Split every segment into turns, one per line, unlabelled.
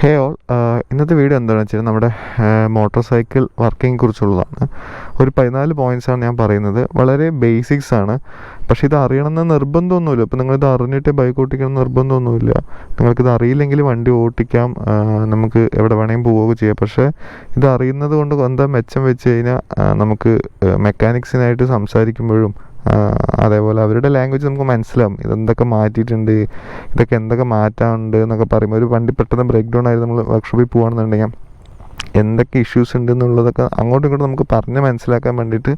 ഹേ all, ഇന്നത്തെ video എന്താണെന്ന് വെച്ചാൽ നമ്മുടെ മോട്ടോർ സൈക്കിൾ വർക്കിംഗ് കുറിച്ചുള്ളതാണ്. ഒരു 14 പോയിൻറ്റ്സാണ് ഞാൻ പറയുന്നത്. വളരെ ബേസിക്സ് ആണ്, പക്ഷേ ഇത് അറിയണമെന്ന് നിർബന്ധമൊന്നുമില്ല. ഇപ്പോൾ നിങ്ങളിത് അറിഞ്ഞിട്ട് ബൈക്ക് ഓട്ടിക്കണം നിർബന്ധമൊന്നുമില്ല. നിങ്ങൾക്കിത് അറിയില്ലെങ്കിൽ വണ്ടി ഓട്ടിക്കാം, നമുക്ക് എവിടെ വേണമെങ്കിൽ പോവുകയൊക്കെ ചെയ്യാം. പക്ഷേ ഇത് അറിയുന്നത് കൊണ്ട് എന്താ മെച്ചം വെച്ച് കഴിഞ്ഞാൽ നമുക്ക് മെക്കാനിക്സിനായിട്ട് സംസാരിക്കുമ്പോഴും അതേപോലെ അവരുടെ ലാംഗ്വേജ് നമുക്ക് മനസ്സിലാവും. ഇതെന്തൊക്കെ മാറ്റിയിട്ടുണ്ട്, ഇതൊക്കെ എന്തൊക്കെ മാറ്റാനുണ്ട് എന്നൊക്കെ പറയുമ്പോൾ ഒരു വണ്ടി പെട്ടെന്ന് ബ്രേക്ക് ഡൗൺ ആയിട്ട് നമ്മൾ വർക്ക്ഷോപ്പിൽ പോകുകയാണെന്നുണ്ടെങ്കിൽ എന്തൊക്കെ ഇഷ്യൂസ് ഉണ്ട് എന്നുള്ളതൊക്കെ അങ്ങോട്ടും ഇങ്ങോട്ടും നമുക്ക് പറഞ്ഞ് മനസ്സിലാക്കാൻ വേണ്ടിയിട്ട്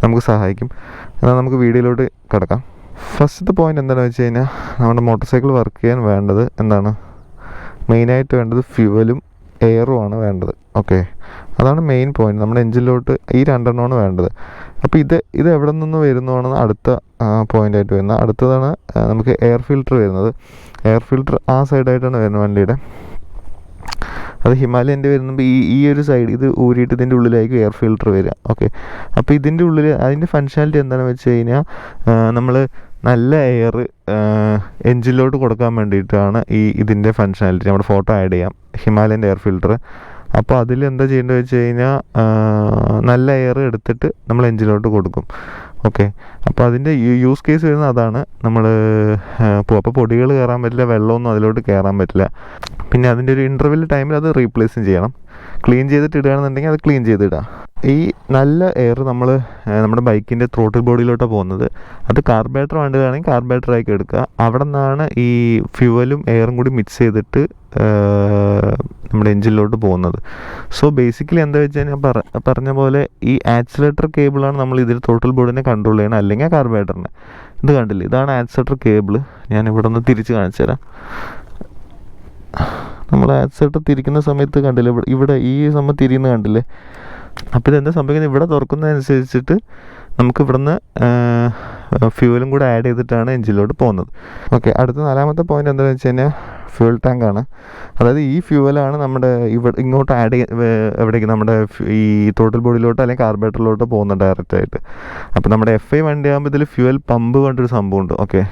നമുക്ക് സഹായിക്കും. എന്നാൽ നമുക്ക് വീഡിയോയിലോട്ട് കിടക്കാം. ഫസ്റ്റത്തെ പോയിൻ്റ് എന്താണെന്ന് വെച്ച് കഴിഞ്ഞാൽ, നമ്മുടെ മോട്ടോർ സൈക്കിൾ വർക്ക് ചെയ്യാൻ വേണ്ടത് എന്താണ്, മെയിനായിട്ട് വേണ്ടത് ഫ്യൂവലും എയറുമാണ് വേണ്ടത്. ഓക്കെ, അതാണ് മെയിൻ പോയിന്റ്. നമ്മുടെ എഞ്ചിനിലോട്ട് ഈ രണ്ടെണ്ണമാണ് വേണ്ടത്. അപ്പോൾ ഇത് എവിടെ നിന്ന് വരുന്നതാണെന്ന് അടുത്ത പോയിൻ്റായിട്ട് വരുന്നത്. അടുത്തതാണ് നമുക്ക് എയർ ഫിൽറ്റർ വരുന്നത്. എയർ ഫിൽറ്റർ ആ സൈഡായിട്ടാണ് വരുന്നത് വണ്ടിയുടെ. അത് ഹിമാലയൻ്റെ വരുമ്പോൾ ഈ ഒരു സൈഡ് ഇത് ഊരിയിട്ട് ഇതിൻ്റെ ഉള്ളിലായിരിക്കും എയർ ഫിൽറ്റർ വരിക. ഓക്കെ, അപ്പോൾ ഇതിൻ്റെ ഉള്ളിൽ അതിൻ്റെ ഫങ്ഷനാലിറ്റി എന്താണെന്ന് വെച്ച് കഴിഞ്ഞാൽ, നമ്മൾ നല്ല എയർ എഞ്ചിനിലോട്ട് കൊടുക്കാൻ വേണ്ടിയിട്ടാണ് ഇതിൻ്റെ ഫങ്ഷനാലിറ്റി. നമ്മുടെ ഫോട്ടോ ആഡ് ചെയ്യാം, ഹിമാലയൻ്റെ എയർ ഫിൽറ്റർ. അപ്പോൾ അതിൽ എന്താ ചെയ്യേണ്ടത് വെച്ച് കഴിഞ്ഞാൽ, നല്ല എയർ എടുത്തിട്ട് നമ്മൾ എഞ്ചിനിലോട്ട് കൊടുക്കും. ഓക്കെ, അപ്പോൾ അതിൻ്റെ യൂസ് കേസ് വരുന്നത് അതാണ്. നമ്മൾ അപ്പോൾ പൊടികൾ കയറാൻ പറ്റില്ല, വെള്ളമൊന്നും അതിലോട്ട് കയറാൻ പറ്റില്ല. പിന്നെ അതിൻ്റെ ഒരു ഇൻ്റർവെൽ ടൈമിൽ അത് റീപ്ലേസും ചെയ്യണം. ക്ലീൻ ചെയ്തിട്ട് ഇടുകയാണെന്നുണ്ടെങ്കിൽ അത് ക്ലീൻ ചെയ്തിടുക. ഈ നല്ല എയർ നമ്മൾ നമ്മുടെ ബൈക്കിൻ്റെ ത്രോട്ടിൽ ബോഡിയിലോട്ടാണ് പോകുന്നത്. അത് കാർബറേറ്റർ വണ്ടികളാണെങ്കിൽ കാർബറേറ്ററാക്കി എടുക്കുക. അവിടെ നിന്നാണ് ഈ ഫ്യൂവലും എയറും കൂടി മിക്സ് ചെയ്തിട്ട് നമ്മുടെ എഞ്ചിനിലോട്ട് പോകുന്നത്. സോ ബേസിക്കലി എന്താ വെച്ച് കഴിഞ്ഞാൽ പറഞ്ഞ പോലെ ഈ ആക്സിലേറ്റർ കേബിളാണ് നമ്മൾ ഇതിൽ ത്രോട്ടിൽ ബോർഡിനെ കൺട്രോൾ ചെയ്യണം, അല്ലെങ്കിൽ കാർബറേറ്ററിനെ. ഇത് കണ്ടില്ലേ, ഇതാണ് ആക്സിലേറ്റർ കേബിൾ. ഞാൻ ഇവിടെ നിന്ന് തിരിച്ച് കാണിച്ചു തരാം. നമ്മൾ ആക്സിലേറ്റർ തിരിക്കുന്ന സമയത്ത് കണ്ടില്ലേ, ഇവിടെ ഈ സംഭവം തിരിയുന്നത് കണ്ടില്ലേ. അപ്പോൾ ഇതെന്താ സംഭവിക്കുന്നത്, ഇവിടെ തുറക്കുന്നതനുസരിച്ചിട്ട് നമുക്ക് ഇവിടുന്ന് ഫ്യൂവലും കൂടെ ആഡ് ചെയ്തിട്ടാണ് എഞ്ചിനിലോട്ട് പോകുന്നത്. ഓക്കെ, അടുത്ത 4ാമത്തെ പോയിന്റ് എന്താണെന്ന് വെച്ച് കഴിഞ്ഞാൽ ഫ്യൂവൽ ടാങ്കാണ്. അതായത് ഈ ഫ്യൂവലാണ് നമ്മുടെ ഇങ്ങോട്ട് ആഡ് എവിടേക്ക് നമ്മുടെ ഈ ത്രോട്ടിൽ ബോഡിയിലോട്ടോ അല്ലെങ്കിൽ കാർബറേറ്ററിലോട്ടോ പോകുന്നത് ഡയറക്റ്റായിട്ട്. അപ്പോൾ നമ്മുടെ FI വണ്ടി ആകുമ്പോൾ ഇതിൽ ഫ്യൂവൽ പമ്പ് കൊണ്ടൊരു സംഭവമുണ്ട്. ഓക്കെ,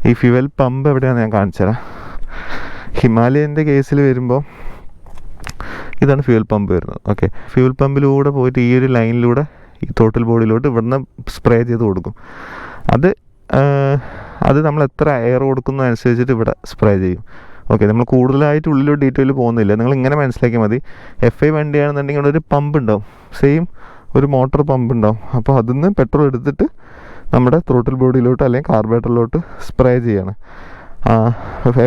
ഈ ഫ്യൂവൽ പമ്പ് എവിടെയാണെന്ന് ഞാൻ കാണിച്ചു തരാം. ഹിമാലയൻ്റെ കേസിൽ വരുമ്പോൾ ഇതാണ് ഫ്യൂവൽ പമ്പ് വരുന്നത്. ഓക്കെ, ഫ്യൂവൽ പമ്പിലൂടെ പോയിട്ട് ഈ ഒരു ലൈനിലൂടെ ഈ ത്രോട്ടിൽ ബോഡിയിലോട്ട് ഇവിടുന്ന് സ്പ്രേ ചെയ്ത് കൊടുക്കും. അത് നമ്മൾ എത്ര എയർ കൊടുക്കുന്നതനുസരിച്ചിട്ട് ഇവിടെ സ്പ്രേ ചെയ്യും. ഓക്കെ, നമ്മൾ കൂടുതലായിട്ട് ഉള്ളിലോട്ട് ഡീറ്റെയിൽ പോകുന്നില്ല, നിങ്ങൾ ഇങ്ങനെ മനസ്സിലാക്കിയാൽ മതി. FI വണ്ടിയാണെന്നുണ്ടെങ്കിൽ ഇവിടെ ഒരു പമ്പ് ഉണ്ടാവും, സെയിം ഒരു മോട്ടോർ പമ്പ് ഉണ്ടാവും. അപ്പോൾ അതിൽ നിന്ന് പെട്രോൾ എടുത്തിട്ട് നമ്മുടെ ത്രോട്ടിൽ ബോഡിയിലോട്ട് അല്ലെങ്കിൽ കാർബറേറ്ററിലോട്ട് സ്പ്രേ ചെയ്യണം.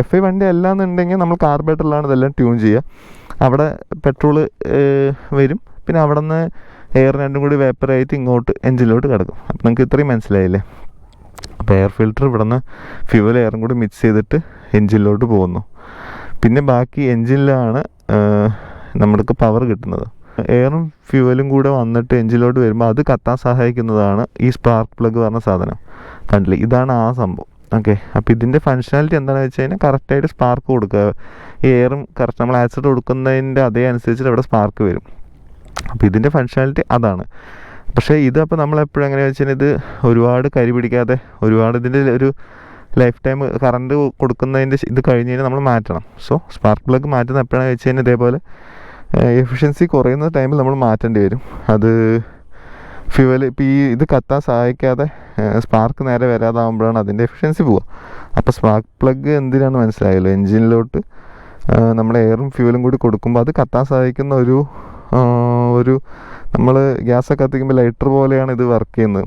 FI വണ്ടി അല്ലാന്നുണ്ടെങ്കിൽ നമ്മൾ കാർബറേറ്ററിലാണ് ഇതെല്ലാം ട്യൂൺ ചെയ്യുക. അവിടെ പെട്രോൾ വരും, പിന്നെ അവിടെ നിന്ന് എയർ രണ്ടും കൂടി വേപ്പറായിട്ട് ഇങ്ങോട്ട് എഞ്ചിനിലോട്ട് കിടക്കും. അപ്പം നിങ്ങൾക്ക് ഇത്രയും മനസ്സിലായില്ലേ. അപ്പോൾ എയർ ഫിൽറ്റർ ഇവിടെ നിന്ന് ഫ്യൂവൽ എയറും കൂടി മിക്സ് ചെയ്തിട്ട് എഞ്ചിനിലോട്ട് പോകുന്നു. പിന്നെ ബാക്കി എഞ്ചിനിലാണ് നമ്മൾക്ക് പവർ കിട്ടുന്നത്. എയറും ഫ്യൂവലും കൂടെ വന്നിട്ട് എഞ്ചിനിലോട്ട് വരുമ്പോൾ അത് കത്താൻ സഹായിക്കുന്നതാണ് ഈ സ്പാർക്ക് പ്ലഗ് പറഞ്ഞ സാധനം. കണ്ടില്ലേ, ഇതാണ് ആ സംഭവം. ഓക്കെ, അപ്പോൾ ഇതിൻ്റെ ഫങ്ഷനാലിറ്റി എന്താണെന്ന് വെച്ച് കഴിഞ്ഞാൽ കറക്റ്റായിട്ട് സ്പാർക്ക് കൊടുക്കുക. ഈ എയറും കറക്റ്റ് നമ്മൾ ആക്സിഡൻറ്റ് കൊടുക്കുന്നതിൻ്റെ അതേ അനുസരിച്ചിട്ട് അവിടെ സ്പാർക്ക് വരും. അപ്പോൾ ഇതിൻ്റെ ഫങ്ഷനാലിറ്റി അതാണ്. പക്ഷേ അപ്പോൾ നമ്മളെപ്പോഴും എങ്ങനെയാണെന്ന് വെച്ച് കഴിഞ്ഞാൽ ഇത് ഒരുപാട് കരി പിടിക്കാതെ ഇതിൻ്റെ ഒരു ലൈഫ് ടൈം കറണ്ട് കൊടുക്കുന്നതിൻ്റെ ഇത് കഴിഞ്ഞ് കഴിഞ്ഞാൽ നമ്മൾ മാറ്റണം. സോ സ്പാർക്ക് പ്ലഗ് മാറ്റുന്ന എപ്പോഴാണെന്ന് വെച്ച് കഴിഞ്ഞാൽ ഇതേപോലെ എഫിഷ്യൻസി കുറയുന്ന ടൈമിൽ നമ്മൾ മാറ്റേണ്ടി വരും. അത് ഫ്യൂവൽ ഇപ്പോൾ ഇത് കത്താൻ സഹായിക്കാതെ സ്പാർക്ക് നേരെ വരാതാകുമ്പോഴാണ് അതിൻ്റെ എഫിഷ്യൻസി പോവുക. അപ്പോൾ സ്പാർക്ക് പ്ലഗ് എന്തിനാണെന്ന് മനസ്സിലായല്ലോ. എഞ്ചിനിലോട്ട് നമ്മൾ എയറും ഫ്യൂവലും കൂടി കൊടുക്കുമ്പോൾ അത് കത്താൻ സഹായിക്കുന്ന ഒരു നമ്മൾ ഗ്യാസൊക്കെ കത്തിക്കുമ്പോൾ ലൈറ്റർ പോലെയാണ് ഇത് വർക്ക് ചെയ്യുന്നത്.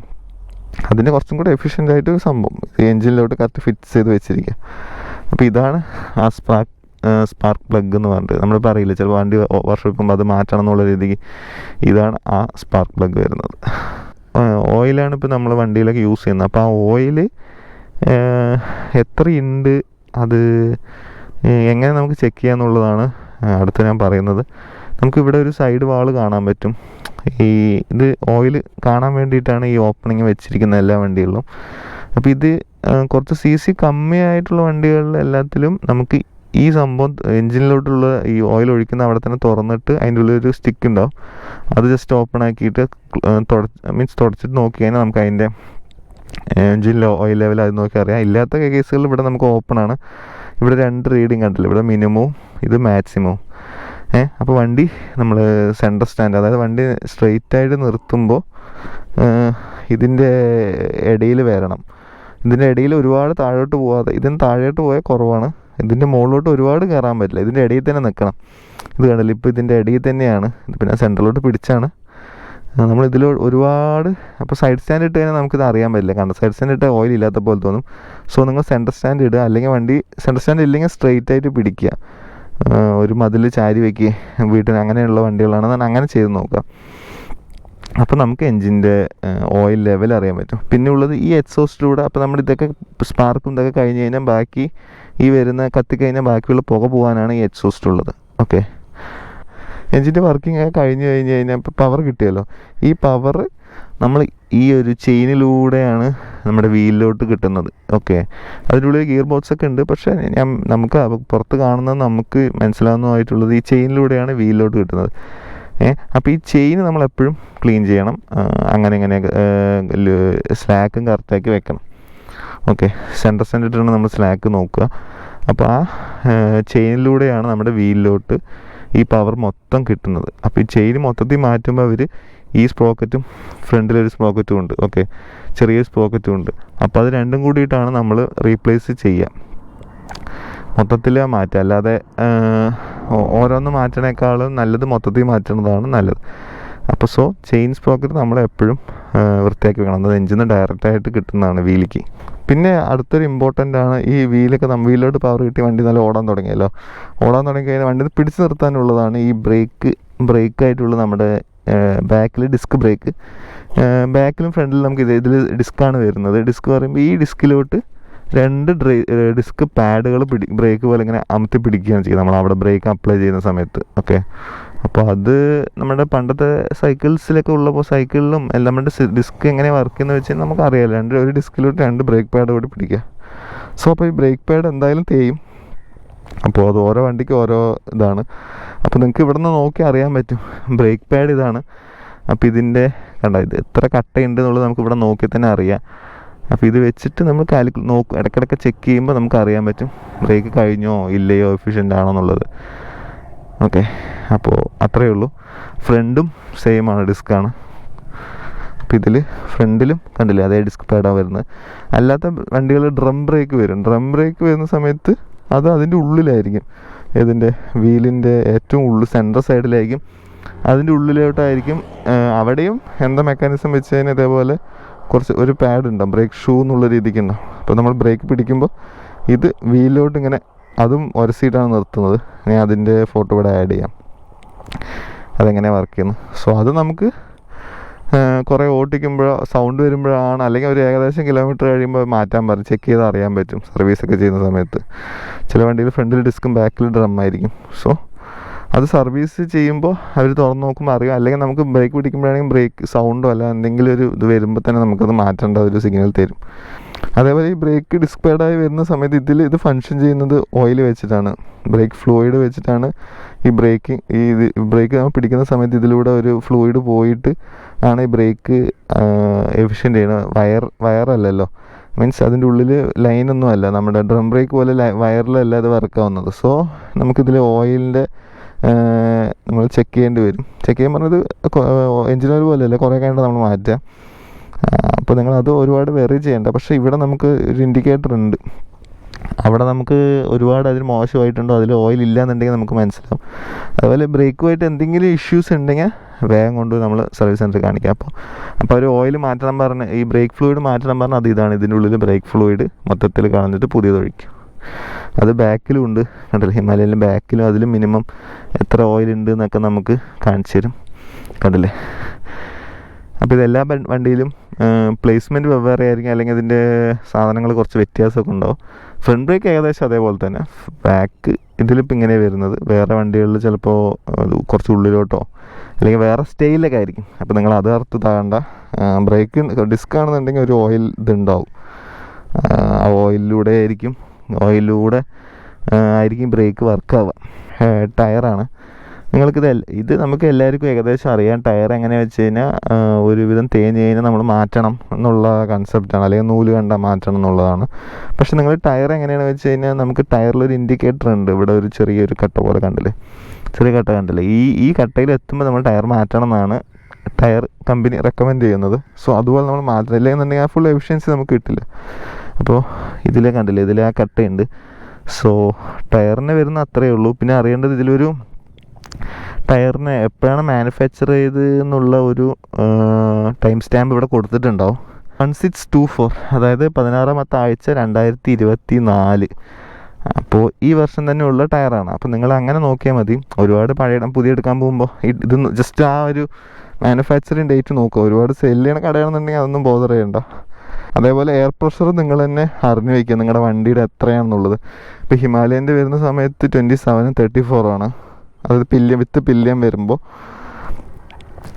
അതിന് കുറച്ചും കൂടി എഫിഷ്യൻ്റ് ആയിട്ട് ഒരു സംഭവം എഞ്ചിനിലോട്ട് കറക്റ്റ് ഫിക്സ് ചെയ്ത് വെച്ചിരിക്കുക. അപ്പോൾ ഇതാണ് ആ സ്പാർക്ക് പ്ലഗ് എന്ന് പറഞ്ഞിട്ട് നമ്മളിപ്പോൾ അറിയില്ല, ചിലപ്പോൾ വണ്ടി വർഷം അത് മാറ്റണം എന്നുള്ള രീതിക്ക് ഇതാണ് ആ സ്പാർക്ക് പ്ലഗ് വരുന്നത്. ഓയിലാണ് ഇപ്പോൾ നമ്മൾ വണ്ടിയിലൊക്കെ യൂസ് ചെയ്യുന്നത്. അപ്പോൾ ആ ഓയിൽ എത്രയുണ്ട്, അത് എങ്ങനെ നമുക്ക് ചെക്ക് ചെയ്യാന്നുള്ളതാണ് അടുത്ത് ഞാൻ പറയുന്നത്. നമുക്കിവിടെ ഒരു സൈഡ് വാള് കാണാൻ പറ്റും. ഇത് ഓയിൽ കാണാൻ വേണ്ടിയിട്ടാണ് ഈ ഓപ്പണിങ് വെച്ചിരിക്കുന്ന എല്ലാ വണ്ടികളിലും. അപ്പോൾ ഇത് കുറച്ച് CC കമ്മിയായിട്ടുള്ള വണ്ടികളിൽ എല്ലാത്തിലും നമുക്ക് ഈ സംഭവം എഞ്ചിനിലോട്ടുള്ള ഈ ഓയിൽ ഒഴിക്കുന്ന അവിടെ തന്നെ തുറന്നിട്ട് അതിൻ്റെ ഉള്ളിൽ ഒരു സ്റ്റിക്ക് ഉണ്ടാവും. അത് ജസ്റ്റ് ഓപ്പൺ ആക്കിയിട്ട് തുടച്ചിട്ട് നോക്കി കഴിഞ്ഞാൽ നമുക്ക് അതിൻ്റെ എഞ്ചിനിലെ ഓയിൽ ലെവൽ അത് നോക്കി അറിയാം. ഇല്ലാത്ത കേസുകളിൽ ഇവിടെ നമുക്ക് ഓപ്പണാണ്. ഇവിടെ 2 റീഡിങ് കണ്ടില്ല, ഇവിടെ മിനിമവും ഇത് മാക്സിമവും. അപ്പോൾ വണ്ടി നമ്മൾ സെൻറ്റർ സ്റ്റാൻഡ്, അതായത് വണ്ടി സ്ട്രെയിറ്റായിട്ട് നിർത്തുമ്പോൾ ഇതിൻ്റെ ഇടയിൽ വരണം. ഇതിൻ്റെ ഇടയിൽ ഒരുപാട് താഴോട്ട് പോകാതെ, ഇതിന് താഴോട്ട് പോയാൽ കുറവാണ്, ഇതിൻ്റെ മുകളിലോട്ട് ഒരുപാട് കയറാൻ പറ്റില്ല, ഇതിൻ്റെ ഇടയിൽ തന്നെ നിൽക്കണം. ഇത് കണ്ടില്ല, ഇപ്പോൾ ഇതിൻ്റെ ഇടയിൽ തന്നെയാണ്. പിന്നെ സെൻറ്ററിലോട്ട് പിടിച്ചാണ് നമ്മളിതിൽ ഒരുപാട്. അപ്പോൾ സൈഡ് സ്റ്റാൻഡ് ഇട്ട് കഴിഞ്ഞാൽ നമുക്കിത് അറിയാൻ പറ്റില്ല, കാരണം സൈഡ് സ്റ്റാൻഡ് ഇട്ട് ഓയിൽ ഇല്ലാത്ത പോലെ തോന്നും. സോ നിങ്ങൾ സെൻറ്റർ സ്റ്റാൻഡ് ഇടുക, അല്ലെങ്കിൽ വണ്ടി സെൻറ്റർ സ്റ്റാൻഡ് ഇല്ലെങ്കിൽ സ്ട്രെയിറ്റ് ആയിട്ട് പിടിക്കുക, ഒരു മതിൽ ചാരി വയ്ക്കുക വീട്ടിൽ. അങ്ങനെയുള്ള വണ്ടികളാണ് അങ്ങനെ ചെയ്ത് നോക്കുക. അപ്പോൾ നമുക്ക് എൻജിൻ്റെ ഓയിൽ ലെവൽ അറിയാൻ പറ്റും. പിന്നെ ഉള്ളത് ഈ എക്സോസ്റ്റിലൂടെ. അപ്പോൾ നമ്മൾ ഇതൊക്കെ സ്പാർക്കും ഇതൊക്കെ കഴിഞ്ഞ് കഴിഞ്ഞാൽ ബാക്കി ഈ വരുന്ന കത്തിക്കഴിഞ്ഞാൽ ബാക്കിയുള്ള പുക പോകാനാണ് ഈ എക്സോസ്റ്റ് ഉള്ളത്. ഓക്കെ, എൻജിൻ്റെ വർക്കിംഗ് ഒക്കെ കഴിഞ്ഞ് കഴിഞ്ഞാൽ ഇപ്പോൾ പവർ കിട്ടിയല്ലോ. ഈ പവർ നമ്മൾ ഈ ഒരു ചെയിനിലൂടെയാണ് നമ്മുടെ വീലിലോട്ട് കിട്ടുന്നത്. ഓക്കെ, അതിനുള്ളിൽ ഗിയർ ബോക്സ് ഒക്കെ ഉണ്ട്, പക്ഷേ നമുക്ക് പുറത്ത് കാണുന്നത് നമുക്ക് മനസ്സിലാവുന്നതായിട്ടുള്ളത് ഈ ചെയിനിലൂടെയാണ് വീലിലോട്ട് കിട്ടുന്നത്. അപ്പോൾ ഈ ചെയിൻ നമ്മളെപ്പോഴും ക്ലീൻ ചെയ്യണം. അങ്ങനെ സ്ലാക്കും കറക്റ്റാക്കി വെക്കണം. ഓക്കെ, സെൻറ്റർ സ്റ്റാൻഡ് ഇട്ടാണ് നമ്മൾ സ്ലാക്ക് നോക്കുക. അപ്പോൾ ആ ചെയിനിലൂടെയാണ് നമ്മുടെ വീലിലോട്ട് ഈ പവർ മൊത്തം കിട്ടുന്നത്. അപ്പോൾ ഈ ചെയിൻ മൊത്തത്തിൽ മാറ്റുമ്പോൾ അവർ ഈ സ്പ്രോക്കറ്റും ഫ്രണ്ടിലൊരു സ്പ്രോക്കറ്റും ഉണ്ട്. ഓക്കെ, ചെറിയ സ്പ്രോക്കറ്റും ഉണ്ട്. അപ്പോൾ അത് രണ്ടും കൂടിയിട്ടാണ് നമ്മൾ റീപ്ലേസ് ചെയ്യുക. മൊത്തത്തിൽ മാറ്റുക, അല്ലാതെ ഓരോന്ന് മാറ്റണേക്കാളും നല്ലത് മൊത്തത്തിൽ മാറ്റുന്നതാണ് നല്ലത്. അപ്പോൾ ചെയിൻ സ്പ്രോക്കറ്റ് നമ്മളെപ്പോഴും വൃത്തിയാക്കി വെക്കണം. അത് എഞ്ചിന്ന് ഡയറക്റ്റായിട്ട് കിട്ടുന്നതാണ് വീലിക്ക്. പിന്നെ അടുത്തൊരു ഇമ്പോർട്ടൻ്റ് ആണ് ഈ വീലിലോട്ട് പവർ കിട്ടി വണ്ടി നല്ല ഓടാൻ തുടങ്ങിയല്ലോ. ഓടാൻ തുടങ്ങി കഴിഞ്ഞാൽ വണ്ടി പിടിച്ച് നിർത്താനുള്ളതാണ് ഈ ബ്രേക്കായിട്ടുള്ള നമ്മുടെ ബാക്കിൽ ഡിസ്ക് ബ്രേക്ക്. ബാക്കിലും ഫ്രണ്ടിലും നമുക്ക് ഇതിൽ ഡിസ്ക്കാണ് വരുന്നത്. ഡിസ്ക് പറയുമ്പോൾ ഈ ഡിസ്കിലോട്ട് 2 ഡിസ്ക് പാഡുകൾ ബ്രേക്ക് പോലെ ഇങ്ങനെ അമർത്തി പിടിക്കുകയാണ് ചെയ്യുന്നത് നമ്മൾ അവിടെ ബ്രേക്ക് അപ്ലൈ ചെയ്യുന്ന സമയത്ത്. ഓക്കെ, അപ്പോൾ അത് നമ്മുടെ പണ്ടത്തെ സൈക്കിൾസിലൊക്കെ ഉള്ളപ്പോൾ സൈക്കിളിലും എല്ലാം നമ്മുടെ ഡിസ്ക് എങ്ങനെ വർക്ക് ചെയ്യുന്നത് വെച്ചാൽ നമുക്കറിയാമല്ലോ. ഒരു ഡിസ്കിലോട്ട് 2 ബ്രേക്ക് പാഡ് കൂടി പിടിക്കുക. അപ്പോൾ ഈ ബ്രേക്ക് പാഡ് എന്തായാലും തേയും. അപ്പോൾ അത് ഓരോ വണ്ടിക്ക് ഓരോ ഇതാണ്. അപ്പോൾ നിങ്ങൾക്ക് ഇവിടെ നിന്ന് നോക്കി അറിയാൻ പറ്റും ബ്രേക്ക് പാഡ് ഇതാണ്. അപ്പോൾ ഇതിൻ്റെ ഇത് എത്ര കട്ടയുണ്ട് എന്നുള്ളത് നമുക്ക് ഇവിടെ നോക്കി തന്നെ അറിയാം. അപ്പോൾ ഇത് വെച്ചിട്ട് നമ്മൾ ഇടയ്ക്കിടയ്ക്ക് ചെക്ക് ചെയ്യുമ്പോൾ നമുക്ക് അറിയാൻ പറ്റും ബ്രേക്ക് കഴിഞ്ഞോ ഇല്ലയോ എഫിഷ്യൻ്റ് ആണോ എന്നുള്ളത്. ഓക്കെ, അപ്പോൾ അത്രയേ ഉള്ളൂ. ഫ്രണ്ടും സെയിം ആണ്, ഡിസ്ക്കാണ്. അപ്പോൾ ഇതിൽ ഫ്രണ്ടിലും കണ്ടില്ലേ അതേ ഡിസ്ക് പാഡാണ് വരുന്നത്. അല്ലാത്ത വണ്ടികൾ ഡ്രം ബ്രേക്ക് വരും. ഡ്രം ബ്രേക്ക് വരുന്ന സമയത്ത് അത് അതിൻ്റെ ഉള്ളിലായിരിക്കും, ഇതിൻ്റെ വീലിൻ്റെ ഏറ്റവും ഉള്ളിൽ സെൻറ്റർ സൈഡിലായിരിക്കും. അതിൻ്റെ ഉള്ളിലോട്ടായിരിക്കും. അവിടെയും എന്താ മെക്കാനിസം വെച്ച് കഴിഞ്ഞാൽ ഇതേപോലെ ഒരു പാഡ് ഉണ്ടാവും, ബ്രേക്ക് ഷൂ എന്നുള്ള രീതിക്ക് ഉണ്ടാവും. അപ്പോൾ നമ്മൾ ബ്രേക്ക് പിടിക്കുമ്പോൾ ഇത് വീലിലോട്ട് ഇങ്ങനെ അതും ഒരസിയിട്ടാണ് നിർത്തുന്നത്. ഞാൻ അതിൻ്റെ ഫോട്ടോ ഇവിടെ ആഡ് ചെയ്യാം, അതെങ്ങനെയാണ് വർക്ക് ചെയ്യുന്നത്. അത് നമുക്ക് കുറേ ഓട്ടിക്കുമ്പോഴോ സൗണ്ട് വരുമ്പോഴാണ്, അല്ലെങ്കിൽ ഒരു ഏകദേശം കിലോമീറ്റർ കഴിയുമ്പോൾ മാറ്റാൻ പറയും, ചെക്ക് ചെയ്ത് അറിയാൻ പറ്റും സർവീസൊക്കെ ചെയ്യുന്ന സമയത്ത്. ചില വണ്ടിയിൽ ഫ്രണ്ടിൽ ഡിസ്ക്കും ബാക്കിൽ ഡ്രം ആയിരിക്കും. അത് സർവീസ് ചെയ്യുമ്പോൾ അവർ തുറന്ന് നോക്കുമ്പോൾ അറിയാം. അല്ലെങ്കിൽ നമുക്ക് ബ്രേക്ക് പിടിക്കുമ്പോഴാണെങ്കിൽ ബ്രേക്ക് സൗണ്ടോ അല്ല എന്തെങ്കിലും ഒരു ഇത് വരുമ്പോൾ തന്നെ നമുക്കത് മാറ്റേണ്ട ഒരു സിഗ്നൽ തരും. അതേപോലെ ഈ ബ്രേക്ക് ഡിസ്ക് പാഡായി വരുന്ന സമയത്ത് ഇത് ഫങ്ഷൻ ചെയ്യുന്നത് ഓയിൽ വെച്ചിട്ടാണ്, ബ്രേക്ക് ഫ്ലൂയിഡ് വെച്ചിട്ടാണ്. ഈ ബ്രേക്ക് നമ്മൾ പിടിക്കുന്ന സമയത്ത് ഇതിലൂടെ ഒരു ഫ്ലൂയിഡ് പോയിട്ട് ആണ് ഈ ബ്രേക്ക് എഫിഷ്യൻ്റ് ചെയ്യണത്. വയറല്ലല്ലോ, മീൻസ് അതിൻ്റെ ഉള്ളിൽ ലൈനൊന്നും അല്ല, നമ്മുടെ ഡ്രം ബ്രേക്ക് പോലെ വയറിലല്ല അത് വർക്കാവുന്നത്. നമുക്കിതിൽ ഓയിലിൻ്റെ നമ്മൾ ചെക്ക് ചെയ്യേണ്ടി വരും. ചെക്ക് ചെയ്യാൻ പറഞ്ഞത് എഞ്ചിൻ ഓയിൽ പോലെയല്ല, കുറേ കഴിഞ്ഞിട്ട് നമ്മൾ മാറ്റുക. അപ്പോൾ നിങ്ങളത് ഒരുപാട് വെറി ചെയ്യേണ്ട. പക്ഷേ ഇവിടെ നമുക്ക് ഒരു ഇൻഡിക്കേറ്റർ ഉണ്ട്, അവിടെ നമുക്ക് ഒരുപാട് അതിന് മോശമായിട്ടുണ്ടോ അതിൽ ഓയിൽ ഇല്ല എന്നുണ്ടെങ്കിൽ നമുക്ക് മനസ്സിലാവും. അതുപോലെ ബ്രേക്കുമായിട്ട് എന്തെങ്കിലും ഇഷ്യൂസ് ഉണ്ടെങ്കിൽ വേഗം കൊണ്ട് നമ്മൾ സർവീസ് സെൻറ്ററിൽ കാണിക്കാം. അപ്പോൾ അവർ ഓയിൽ മാറ്റണം പറഞ്ഞ് ഈ ബ്രേക്ക് ഫ്ലൂയിഡ് മാറ്റണം പറഞ്ഞാൽ ഇതാണ് ഇതിൻ്റെ ഉള്ളിൽ ബ്രേക്ക് ഫ്ലൂയിഡ് മൊത്തത്തിൽ കളഞ്ഞിട്ട് പുതിയതൊഴിക്കും. അത് ബാക്കിലും ഉണ്ട്, കണ്ടില്ലേ, ഹിമാലയയിലും ബാക്കിലും അതിലും മിനിമം എത്ര ഓയിൽ ഉണ്ട് എന്നൊക്കെ നമുക്ക് കാണിച്ചു തരും, കണ്ടില്ലേ. അപ്പോൾ ഇതെല്ലാ വണ്ടിയിലും പ്ലേസ്മെൻറ്റ് വെവ്വേറെ ആയിരിക്കും, അല്ലെങ്കിൽ അതിൻ്റെ സാധനങ്ങൾ കുറച്ച് വ്യത്യാസമൊക്കെ ഉണ്ടാവും. ഫ്രണ്ട് ബ്രേക്ക് ഏകദേശം അതേപോലെ തന്നെ, ബാക്ക് ഇതിലിപ്പോൾ ഇങ്ങനെ വരുന്നത്. വേറെ വണ്ടികളിൽ ചിലപ്പോൾ കുറച്ച് ഉള്ളിലോട്ടോ അല്ലെങ്കിൽ വേറെ സ്റ്റൈലൊക്കെ ആയിരിക്കും. അപ്പോൾ നിങ്ങൾ അത് അർത്ഥ താണ്ട. ബ്രേക്ക് ഡിസ്ക് ആണെന്നുണ്ടെങ്കിൽ ഒരു ഓയിൽ ഇതുണ്ടാവും, ആ ഓയിലിലൂടെ ആയിരിക്കും ബ്രേക്ക് വർക്കാവുക. ടയറാണ്, ഇത് നമുക്ക് എല്ലാവർക്കും ഏകദേശം അറിയാം. ടയർ എങ്ങനെയാ വെച്ച് കഴിഞ്ഞാൽ ഒരുവിധം തേഞ്ഞ് കഴിഞ്ഞാൽ നമ്മൾ മാറ്റണം എന്നുള്ള കൺസെപ്റ്റാണ്, അല്ലെങ്കിൽ നൂല് കണ്ടാൽ മാറ്റണം എന്നുള്ളതാണ്. പക്ഷെ നിങ്ങൾ ടയർ എങ്ങനെയാണ് വെച്ച് കഴിഞ്ഞാൽ നമുക്ക് ടയറിലൊരു ഇൻഡിക്കേറ്റർ ഉണ്ട്. ഇവിടെ ഒരു ചെറിയൊരു കട്ട പോലെ കണ്ടില്ലേ, ചെറിയ കട്ട കണ്ടില്ലേ, ഈ കട്ടയിൽ എത്തുമ്പോൾ നമ്മൾ ടയർ മാറ്റണം എന്നാണ് ടയർ കമ്പനി റെക്കമെൻഡ് ചെയ്യുന്നത്. സോ അതുപോലെ നമ്മൾ മാറ്റണം, ഇല്ലെന്നുണ്ടെങ്കിൽ ആ ഫുൾ എഫിഷ്യൻസി നമുക്ക് കിട്ടില്ല. അപ്പോൾ ഇതിലേ കണ്ടില്ലേ, ഇതിൽ ആ കട്ടയുണ്ട്. സോ ടയറിന് വരുന്ന അത്രയേ ഉള്ളൂ. പിന്നെ അറിയേണ്ടത് ഇതിലൊരു ടയറിന് എപ്പോഴാണ് മാനുഫാക്ചർ ചെയ്ത് എന്നുള്ള ഒരു ടൈം സ്റ്റാമ്പ് ഇവിടെ കൊടുത്തിട്ടുണ്ടാവും. 1624, അതായത് 16ാമത്തെ ആഴ്ച 2024. അപ്പോൾ ഈ വർഷം തന്നെ ഉള്ള ടയറാണ്. അപ്പോൾ നിങ്ങൾ അങ്ങനെ നോക്കിയാൽ മതി. ഒരുപാട് പുതിയ എടുക്കാൻ പോകുമ്പോൾ ഇത് ജസ്റ്റ് ആ ഒരു മാനുഫാക്ചറിങ് ഡേറ്റ് നോക്കുക. ഒരുപാട് സെല്ല് ചെയ്യണ കടയാണെന്നുണ്ടെങ്കിൽ അതൊന്നും ബോധർ ചെയ്യണ്ട. അതേപോലെ എയർ പ്രഷർ നിങ്ങൾ തന്നെ അറിഞ്ഞു വയ്ക്കുക, നിങ്ങളുടെ വണ്ടിയുടെ എത്രയാണെന്നുള്ളത്. ഇപ്പോൾ ഹിമാലയൻ്റെ വരുന്ന സമയത്ത് 27, 34 ആണ്, അതായത് പില്യം വരുമ്പോൾ.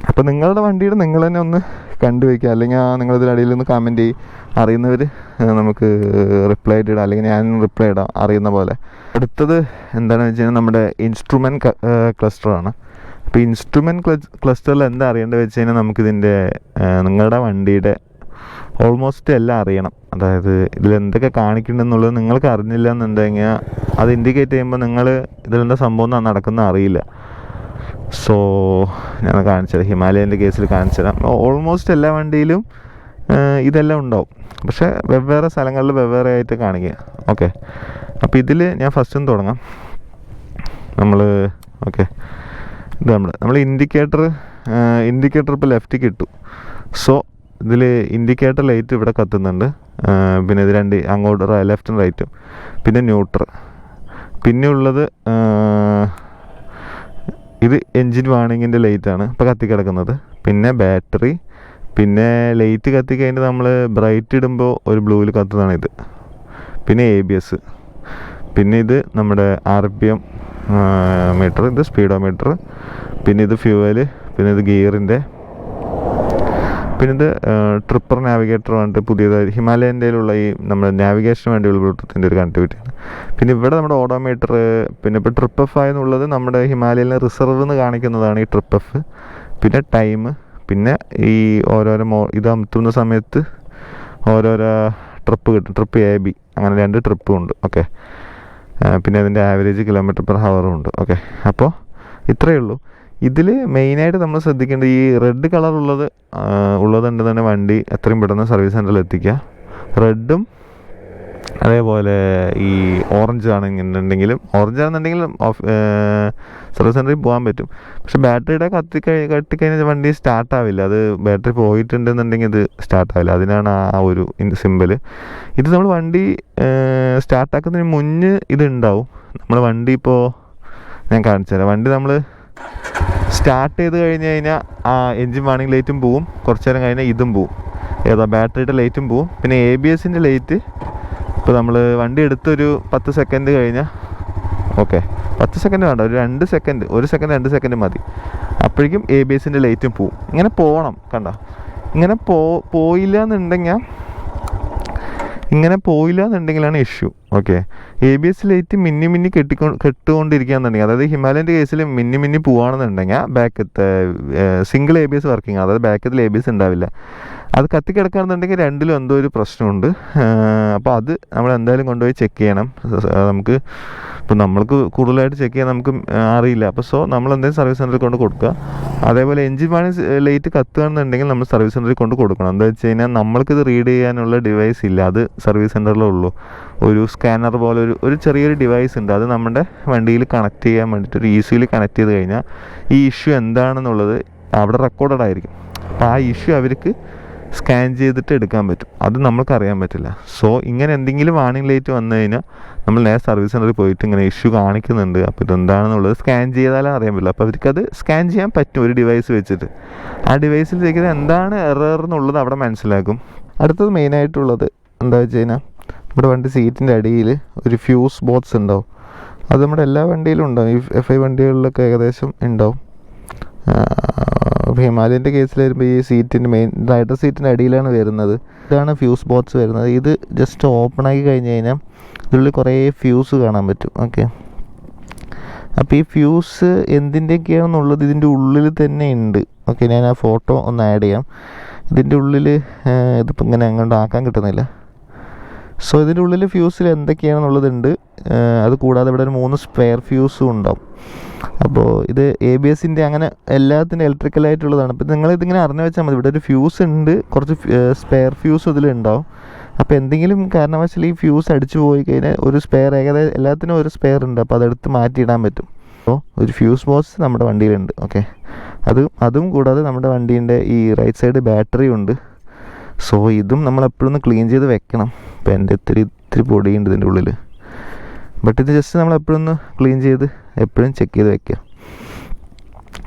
അപ്പോൾ നിങ്ങളുടെ വണ്ടിയുടെ നിങ്ങൾ തന്നെ ഒന്ന് കണ്ടുവയ്ക്കുക, അല്ലെങ്കിൽ നിങ്ങളിതിലടിയിൽ നിന്ന് കമൻറ്റ് ചെയ്യും. അറിയുന്നവർ നമുക്ക് റിപ്ലൈ ഇടാം, അല്ലെങ്കിൽ ഞാൻ റിപ്ലൈ ഇടാം അറിയുന്ന പോലെ. അടുത്തത് എന്താണെന്ന് വെച്ച് കഴിഞ്ഞാൽ നമ്മുടെ ഇൻസ്ട്രുമെൻറ്റ് ക്ലസ്റ്ററാണ്. അപ്പോൾ ഇൻസ്ട്രുമെൻറ്റ് ക്ലസ്റ്ററിൽ എന്താ അറിയേണ്ടത് വെച്ച് കഴിഞ്ഞാൽ നമുക്കിതിൻ്റെ നിങ്ങളുടെ വണ്ടിയുടെ ഓൾമോസ്റ്റ് എല്ലാം അറിയണം. അതായത് ഇതിലെന്തൊക്കെ കാണിക്കുന്നുണ്ടെന്നുള്ളത് നിങ്ങൾക്ക് അറിഞ്ഞില്ല എന്നുണ്ടെങ്കിൽ അത് ഇൻഡിക്കേറ്റ് ചെയ്യുമ്പോൾ നിങ്ങൾ ഇതിലെന്താ സംഭവം നടക്കുന്ന അറിയില്ല. സോ ഞാൻ കാണിച്ചുതരാം, ഹിമാലയൻ്റെ കേസിൽ കാണിച്ചുതരാം. ഓൾമോസ്റ്റ് എല്ലാ വണ്ടിയിലും ഇതെല്ലാം ഉണ്ടാവും, പക്ഷേ വെവ്വേറെ സ്ഥലങ്ങളിൽ വെവ്വേറെ ആയിട്ട് കാണിക്കുക. ഓക്കെ, അപ്പോൾ ഇതിൽ ഞാൻ ഫസ്റ്റും തുടങ്ങാം. ഓക്കെ, ഇത് നമ്മൾ ഇൻഡിക്കേറ്റർ ഇപ്പോൾ ലെഫ്റ്റിക്ക് ഇട്ടു. സോ ഇതിൽ ഇൻഡിക്കേറ്റർ ലൈറ്റ് ഇവിടെ കത്തുന്നുണ്ട്. പിന്നെ ഇത് രണ്ട് അങ്ങോട്ട് ലെഫ്റ്റും റൈറ്റും, പിന്നെ ന്യൂട്രൽ. പിന്നെ ഉള്ളത് ഇത് എൻജിൻ വാർണിങ്ങിൻ്റെ ലൈറ്റാണ് ഇപ്പോൾ കത്തിക്കിടക്കുന്നത്. പിന്നെ ബാറ്ററി, പിന്നെ ലൈറ്റ് കത്തിക്കഴിഞ്ഞിട്ട് നമ്മൾ ബ്രൈറ്റ് ഇടുമ്പോൾ ഒരു ബ്ലൂവിൽ കത്തുന്നതാണ് ഇത്. പിന്നെ ABS, പിന്നെ ഇത് നമ്മുടെ RPM മീറ്റർ, ഇത് സ്പീഡോമീറ്റർ, പിന്നെ ഇത് ഫ്യൂവല്, പിന്നെ ഇത് ഗിയറിൻ്റെ, പിന്നെ ഇത് ട്രിപ്പർ നാവിഗേറ്റർ വേണ്ടിയിട്ട് പുതിയതായി ഹിമാലയൻ്റെയിലുള്ള ഈ നമ്മുടെ നാവിഗേഷന് വേണ്ടിയുള്ള ബ്ലൂടൂത്തിൻ്റെ ഒരു കണക്ടിവിറ്റിയാണ്. പിന്നെ ഇവിടെ നമ്മുടെ ഓഡോമീറ്റർ, പിന്നെ ഇപ്പോൾ ട്രിപ്പ് F എന്നുള്ളത് നമ്മുടെ ഹിമാലയയിലെ റിസർവ് എന്ന് കാണിക്കുന്നതാണ് ഈ ട്രിപ്പ് F. പിന്നെ ടൈം, പിന്നെ ഈ ഓരോരോ ഇത് അമർത്തുന്ന സമയത്ത് ഓരോരോ ട്രിപ്പ് കിട്ടും, ട്രിപ്പ് AB, അങ്ങനെ 2 ട്രിപ്പും ഉണ്ട്. ഓക്കെ, പിന്നെ അതിൻ്റെ ആവറേജ് കിലോമീറ്റർ പെർ ഹവറും ഉണ്ട്. ഓക്കെ, അപ്പോൾ ഇത്രയേ ഉള്ളൂ. ഇതിൽ മെയിനായിട്ട് നമ്മൾ ശ്രദ്ധിക്കേണ്ടത് ഈ റെഡ് കളർ ഉള്ളതുകൊണ്ട് തന്നെ വണ്ടി എത്രയും പെട്ടെന്ന് സർവീസ് സെൻറ്ററിൽ എത്തിക്കുക. റെഡും അതേപോലെ ഈ ഓറഞ്ച് ആണെന്നുണ്ടെങ്കിലും സർവീസ് സെൻറ്ററിൽ പോകാൻ പറ്റും. പക്ഷെ ബാറ്ററിയുടെ കത്തിക്കഴിഞ്ഞാൽ വണ്ടി സ്റ്റാർട്ടാവില്ല. അത് ബാറ്ററി പോയിട്ടുണ്ടെന്നുണ്ടെങ്കിൽ ഇത് സ്റ്റാർട്ടാവില്ല. അതിനാണ് ആ ഒരു സിമ്പിൾ. ഇത് നമ്മൾ വണ്ടി സ്റ്റാർട്ടാക്കുന്നതിന് മുന്നേ ഇതുണ്ടാവും. നമ്മൾ വണ്ടി ഇപ്പോൾ ഞാൻ കാണിച്ചു തരാം. വണ്ടി നമ്മൾ സ്റ്റാർട്ട് ചെയ്ത് കഴിഞ്ഞ് കഴിഞ്ഞാൽ ആ എൻജിൻ വാർണിംഗ് ലൈറ്റും പോവും, കുറച്ച് നേരം കഴിഞ്ഞാൽ ഇതും പോവും, ബാറ്ററിയുടെ ലൈറ്റും പോവും. പിന്നെ ABSൻ്റെ ലൈറ്റ് ഇപ്പോൾ നമ്മൾ വണ്ടി എടുത്തൊരു 10 സെക്കൻഡ് കഴിഞ്ഞാൽ, ഓക്കെ 10 സെക്കൻഡ് വേണ്ട, ഒരു 2 സെക്കൻഡ്, 1 സെക്കൻഡ് 2 സെക്കൻഡ് മതി, അപ്പോഴേക്കും ABSൻ്റെ ലൈറ്റും പോവും. ഇങ്ങനെ പോകണം, കണ്ട, ഇങ്ങനെ പോയില്ല എന്നുണ്ടെങ്കിലാണ് ഇഷ്യൂ. ഓക്കെ, ABS ലൈറ്റ് മിന്നി കെട്ടുകൊണ്ടിരിക്കുകയെന്നുണ്ടെങ്കിൽ, അതായത് ഹിമാലയൻ്റെ കേസിൽ മിന്നി പോവുകയാണെന്നുണ്ടെങ്കിൽ ബാക്കത്തെ സിംഗിൾ ABS വർക്കിംഗ്, അതായത് ബാക്കത്തിൽ ABS ഉണ്ടാവില്ല. അത് കത്തിക്കിടക്കുകയാണെന്നുണ്ടെങ്കിൽ രണ്ടിലും എന്തോ ഒരു പ്രശ്നമുണ്ട്. അപ്പോൾ അത് നമ്മൾ എന്തായാലും കൊണ്ടുപോയി ചെക്ക് ചെയ്യണം. നമ്മൾക്ക് കൂടുതലായിട്ട് ചെക്ക് ചെയ്യാൻ നമുക്ക് അറിയില്ല. അപ്പോൾ നമ്മൾ എന്തെങ്കിലും സർവീസ് സെൻറ്ററിൽ കൊണ്ട് കൊടുക്കുക. അതേപോലെ എൻജിൻ വാർണിംഗ് ലൈറ്റ് കത്തുകയാണെന്നുണ്ടെങ്കിൽ നമ്മൾ സർവീസ് സെൻറ്ററിൽ കൊണ്ട് കൊടുക്കണം. എന്താ വെച്ച് കഴിഞ്ഞാൽ നമ്മൾക്കിത് റീഡ് ചെയ്യാനുള്ള ഡിവൈസ് ഇല്ല, അത് സർവീസ് സെൻറ്ററിലേ ഉള്ളൂ. ഒരു സ്കാനർ പോലെ ഒരു ചെറിയൊരു ഡിവൈസ് ഉണ്ട്, അത് നമ്മുടെ വണ്ടിയിൽ കണക്ട് ചെയ്യാൻ വേണ്ടിയിട്ട് ഒരു ഈസിയിൽ കണക്ട് ചെയ്ത് കഴിഞ്ഞാൽ ഈ ഇഷ്യൂ എന്താണെന്നുള്ളത് അവിടെ റെക്കോർഡഡ് ആയിരിക്കും. അപ്പോൾ ആ ഇഷ്യൂ അവർക്ക് സ്കാൻ ചെയ്തിട്ട് എടുക്കാൻ പറ്റും, അത് നമ്മൾക്കറിയാൻ പറ്റില്ല. സോ ഇങ്ങനെ എന്തെങ്കിലും വാർണിംഗ് ലൈറ്റ് വന്നു കഴിഞ്ഞാൽ നമ്മൾ നേരെ സർവീസ് സെൻറ്ററിൽ പോയിട്ട് ഇങ്ങനെ ഇഷ്യൂ കാണിക്കുന്നുണ്ട്, അപ്പോൾ ഇതെന്താണെന്നുള്ളത് സ്കാൻ ചെയ്താലേ അറിയാൻ പറ്റില്ല. അപ്പോൾ അവർക്കത് സ്കാൻ ചെയ്യാൻ പറ്റും ഒരു ഡിവൈസ് വെച്ചിട്ട്. ആ ഡിവൈസിൽ ചെയ്യുന്നത് എന്താണ് എറർ എന്നുള്ളത് അവിടെ മനസ്സിലാക്കും. അടുത്തത് മെയിനായിട്ടുള്ളത് എന്താ വെച്ച് കഴിഞ്ഞാൽ, നമ്മുടെ വണ്ടി സീറ്റിൻ്റെ അടിയിൽ ഒരു ഫ്യൂസ് ബോക്സ് ഉണ്ടാവും. അത് നമ്മുടെ എല്ലാ വണ്ടിയിലും ഉണ്ടാവും, ഈ FI വണ്ടികളിലൊക്കെ ഏകദേശം ഉണ്ടാവും. ഹിമാലയൻ്റെ കേസിൽ വരുമ്പോൾ ഈ സീറ്റിൻ്റെ റൈഡർ സീറ്റിൻ്റെ അടിയിലാണ് വരുന്നത്. ഇതാണ് ഫ്യൂസ് ബോക്സ് വരുന്നത്. ഇത് ജസ്റ്റ് ഓപ്പൺ ആക്കി കഴിഞ്ഞ് കഴിഞ്ഞാൽ ഇതിനുള്ളിൽ കുറേ ഫ്യൂസ് കാണാൻ പറ്റും. ഓക്കെ,
അപ്പോൾ ഈ ഫ്യൂസ് എന്തിൻ്റെയൊക്കെയാണെന്നുള്ളത് ഇതിൻ്റെ ഉള്ളിൽ തന്നെ ഉണ്ട്. ഓക്കെ, ഞാൻ ആ ഫോട്ടോ ഒന്ന് ആഡ് ചെയ്യാം. ഇതിൻ്റെ ഉള്ളിൽ ഇതിപ്പോൾ ഇങ്ങനെ അങ്ങോട്ട് ആക്കാൻ കിട്ടുന്നില്ല. സോ ഇതിൻ്റെ ഉള്ളിൽ ഫ്യൂസിൽ എന്തൊക്കെയാണെന്നുള്ളതുണ്ട്. അത് കൂടാതെ ഇവിടെ ഒരു 3 സ്പെയർ ഫ്യൂസും ഉണ്ടാവും. അപ്പോൾ ഇത് ABSൻ്റെ അങ്ങനെ എല്ലാത്തിൻ്റെ ഇലക്ട്രിക്കലായിട്ടുള്ളതാണ്. അപ്പോൾ നിങ്ങളിതിങ്ങനെ അറിഞ്ഞു വെച്ചാൽ മതി. ഇവിടെ ഒരു ഫ്യൂസ് ഉണ്ട്, കുറച്ച് സ്പെയർ ഫ്യൂസ് ഇതിലുണ്ടാവും. അപ്പോൾ എന്തെങ്കിലും കാരണവശാൽ ഈ ഫ്യൂസ് അടിച്ചു പോയി കഴിഞ്ഞാൽ ഒരു സ്പെയർ, ഏകദേശം എല്ലാത്തിനും ഒരു സ്പെയർ ഉണ്ട്. അപ്പോൾ അതെടുത്ത് മാറ്റിയിടാൻ പറ്റും. അപ്പോൾ ഒരു ഫ്യൂസ് ബോക്സ് നമ്മുടെ വണ്ടിയിലുണ്ട്. ഓക്കെ, അതും കൂടാതെ നമ്മുടെ വണ്ടീൻ്റെ ഈ റൈറ്റ് സൈഡ് ബാറ്ററി ഉണ്ട്. സോ ഇതും നമ്മൾ എപ്പോഴൊന്ന് ക്ലീൻ ചെയ്ത് വെക്കണം. ഇപ്പോൾ എൻ്റെ ഇത്തിരി പൊടിയുണ്ട് ഇതിൻ്റെ ഉള്ളിൽ. ബട്ട് ഇത് ജസ്റ്റ് നമ്മൾ എപ്പോഴൊന്ന് ക്ലീൻ ചെയ്ത് എപ്പോഴും ചെക്ക് ചെയ്ത് വെക്കുക,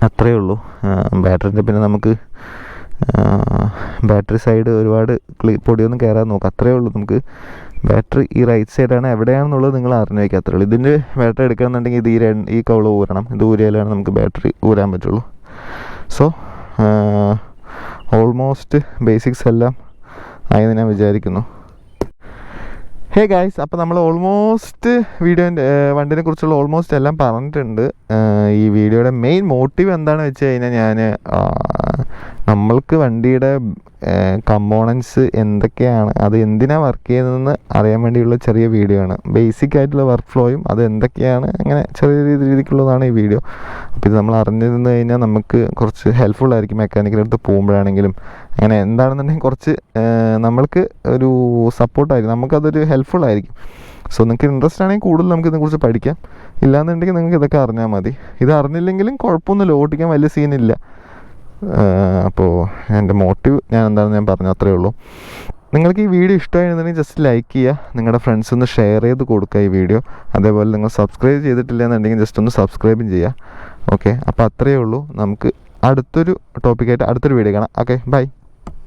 അത്രയേ ഉള്ളൂ. ബാറ്ററിൻ്റെ പിന്നെ നമുക്ക് ബാറ്ററി സൈഡ് ഒരുപാട് പൊടിയൊന്നും കയറാൻ നോക്കാം, അത്രയേ ഉള്ളൂ. നമുക്ക് ബാറ്ററി ഈ റൈറ്റ് സൈഡാണ്, എവിടെയാണെന്നുള്ളത് നിങ്ങൾ അറിഞ്ഞു വയ്ക്കുക, അത്രയേ ഉള്ളൂ. ഇതിൻ്റെ ബാറ്ററി എടുക്കണമെന്നുണ്ടെങ്കിൽ ഇത് ഈ കൗള് ഊരണം. ഇത് ഊരിയാലാണ് നമുക്ക് ബാറ്ററി ഊരാൻ പറ്റുള്ളൂ. സോ ഓൾമോസ്റ്റ് ബേസിക്സ് എല്ലാം ആയെന്ന് ഞാൻ വിചാരിക്കുന്നു. ഹേ ഗായ്സ്, അപ്പോൾ നമ്മൾ ഓൾമോസ്റ്റ് വണ്ടിനെ കുറിച്ചുള്ള ഓൾമോസ്റ്റ് എല്ലാം പറഞ്ഞിട്ടുണ്ട്. ഈ വീഡിയോയുടെ മെയിൻ മോട്ടീവ് എന്താണെന്ന് വെച്ച് കഴിഞ്ഞാൽ നമ്മൾക്ക് വണ്ടിയുടെ കമ്പോണൻസ് എന്തൊക്കെയാണ്, അത് എന്തിനാണ് വർക്ക് ചെയ്യുന്നതെന്ന് അറിയാൻ വേണ്ടിയുള്ള ചെറിയ വീഡിയോ ആണ്. ബേസിക് ആയിട്ടുള്ള വർക്ക് ഫ്ലോയും അത് എന്തൊക്കെയാണ്, അങ്ങനെ ചെറിയ രീതിക്കുള്ളതാണ് ഈ വീഡിയോ. അപ്പോൾ ഇത് നമ്മൾ അറിഞ്ഞിരുന്നു കഴിഞ്ഞാൽ നമുക്ക് കുറച്ച് ഹെൽപ്ഫുൾ ആയിരിക്കും. മെക്കാനിക്കലടുത്ത് പോകുമ്പോഴാണെങ്കിലും അങ്ങനെ എന്താണെന്നുണ്ടെങ്കിൽ കുറച്ച് നമ്മൾക്ക് ഒരു സപ്പോർട്ടായിരിക്കും, നമുക്കതൊരു ഹെൽപ്ഫുൾ ആയിരിക്കും. സോ നിങ്ങൾക്ക് ഇൻട്രസ്റ്റ് ആണെങ്കിൽ കൂടുതൽ നമുക്ക് ഇതിനെക്കുറിച്ച് പഠിക്കാം. ഇല്ലാന്നുണ്ടെങ്കിൽ നിങ്ങൾക്ക് ഇതൊക്കെ അറിഞ്ഞാൽ മതി. ഇത് അറിഞ്ഞില്ലെങ്കിലും കുഴപ്പമൊന്നുമില്ല, ഓടിക്കാൻ വലിയ സീനില്ല. അപ്പോൾ എൻ്റെ മോട്ടീവ് എന്താണെന്ന് ഞാൻ പറഞ്ഞു, അത്രയേ ഉള്ളൂ. നിങ്ങൾക്ക് ഈ വീഡിയോ ഇഷ്ടമായിരുന്നുണ്ടെങ്കിൽ ജസ്റ്റ് ലൈക്ക് ചെയ്യുക, നിങ്ങളുടെ ഫ്രണ്ട്സ് ഒന്ന് ഷെയർ ചെയ്ത് കൊടുക്കുക ഈ വീഡിയോ. അതേപോലെ നിങ്ങൾ സബ്സ്ക്രൈബ് ചെയ്തിട്ടില്ല എന്നുണ്ടെങ്കിൽ ജസ്റ്റ് ഒന്ന് സബ്സ്ക്രൈബും ചെയ്യുക. ഓക്കെ, അപ്പോൾ അത്രയേ ഉള്ളൂ. നമുക്ക് അടുത്തൊരു ടോപ്പിക്കായിട്ട് അടുത്തൊരു വീഡിയോ കാണാം. Okay, by.